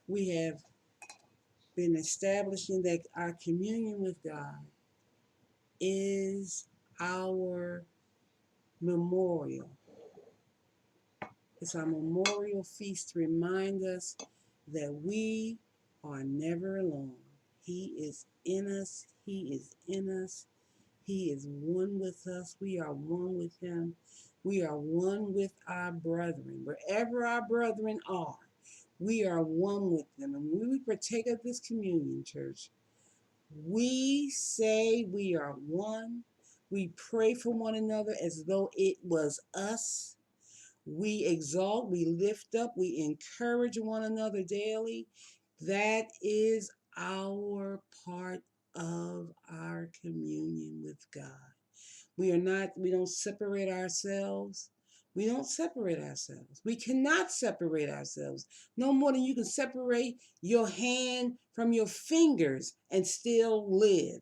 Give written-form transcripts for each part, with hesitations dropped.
we have been establishing that our communion with God is our memorial. It's our memorial feast to remind us that we are never alone. He is in us. He is in us. He is one with us. We are one with him. We are one with our brethren. Wherever our brethren are, we are one with them. And when we partake of this communion, church, we say we are one. We pray for one another as though it was us. We exalt, we lift up, we encourage one another daily. That is our part of our communion with God. We don't separate ourselves. We don't separate ourselves. We cannot separate ourselves. No more than you can separate your hand from your fingers and still live.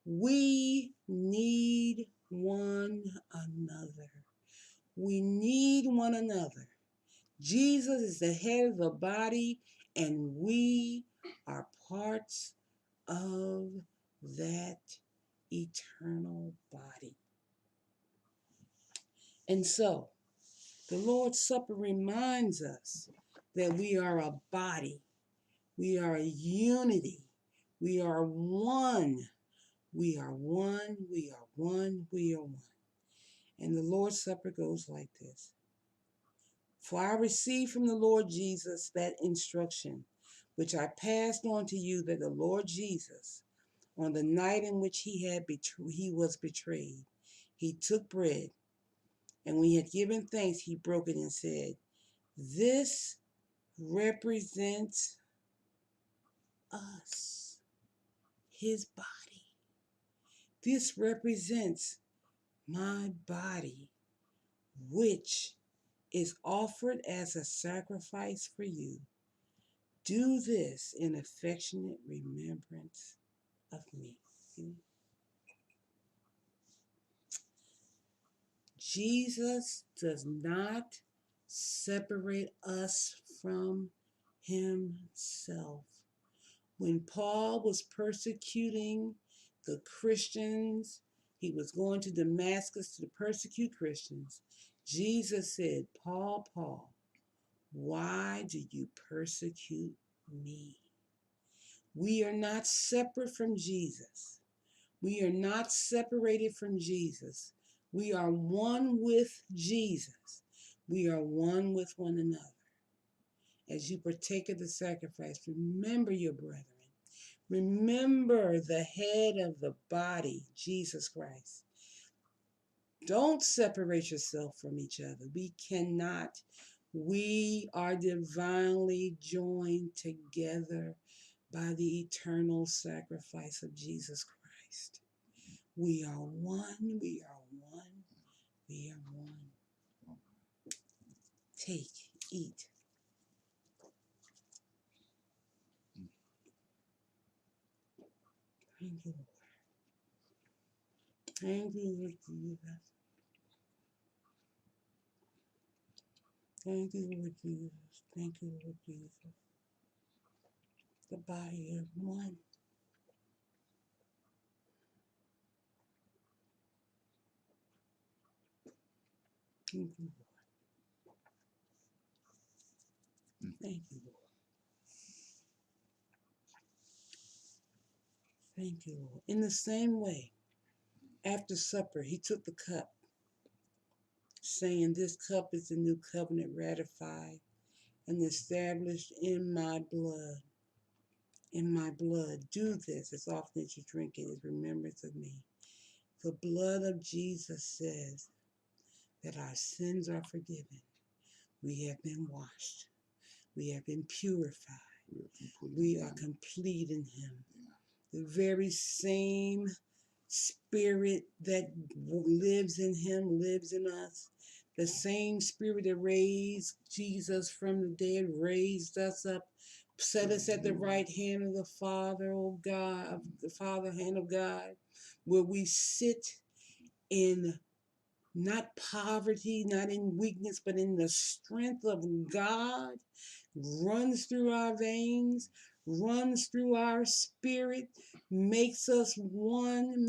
We need one another. We need one another. Jesus is the head of the body, and we are parts of that eternal body. And so, the Lord's Supper reminds us that we are a body, we are a unity, we are one, we are one, we are one, we are one. And the Lord's Supper goes like this. For I received from the Lord Jesus that instruction, which I passed on to you, that the Lord Jesus, on the night in which he was betrayed, he took bread, and when he had given thanks, he broke it and said, "This represents us, his body. This represents my body, which is offered as a sacrifice for you. Do this in affectionate remembrance of me." Jesus does not separate us from himself. When Paul was persecuting the Christians, he was going to Damascus to persecute Christians. Jesus said, "Paul, Paul, why do you persecute me?" We are not separate from Jesus. We are not separated from Jesus. We are one with Jesus. We are one with one another. As you partake of the sacrifice, remember your brethren. Remember the head of the body, Jesus Christ. Don't separate yourself from each other. We cannot. We are divinely joined together by the eternal sacrifice of Jesus Christ. We are one, we are one, we are one. Take, eat. Thank you, Lord. Thank you, Lord Jesus. Thank you, Lord Jesus. Thank you, Lord Jesus. The body is one. Thank you, Lord. Thank you, Lord. Thank you, Lord. In the same way, after supper, he took the cup, saying, "This cup is the new covenant ratified and established in my blood. In my blood, do this as often as you drink it as remembrance of me." The blood of Jesus says that our sins are forgiven. We have been washed. We have been purified. We are complete in him. The very same spirit that lives in him lives in us. The same spirit that raised Jesus from the dead raised us up, set us at the right hand of the Father, oh God, the Father hand of God, where we sit in not poverty, not in weakness, but in the strength of God. runs through our veins, runs through our spirit, makes us one,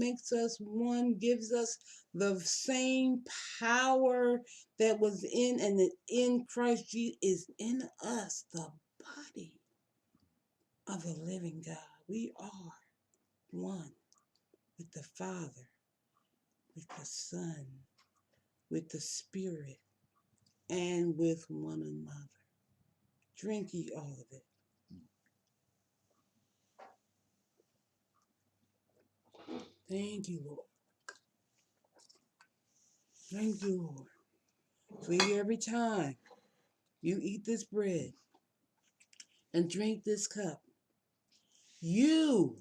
gives us the same power that was in Christ Jesus is in us, the body of the living God. We are one with the Father, with the Son, with the Spirit, and with one another. Drink ye all of it. Thank you, Lord. Thank you, Lord. For every time you eat this bread and drink this cup, you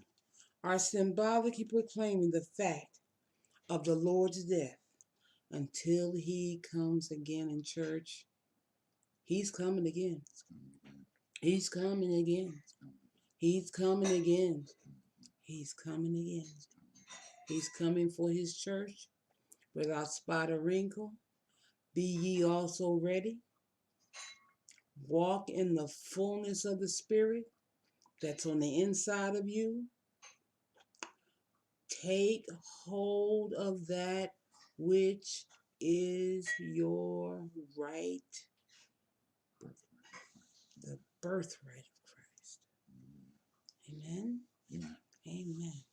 are symbolically proclaiming the fact of the Lord's death until he comes again in church. He's coming again. He's coming again. He's coming again. He's coming again. He's coming for his church without spot or wrinkle. Be ye also ready. Walk in the fullness of the Spirit that's on the inside of you. Take hold of that which is your right, the birthright of Christ. Amen. Amen.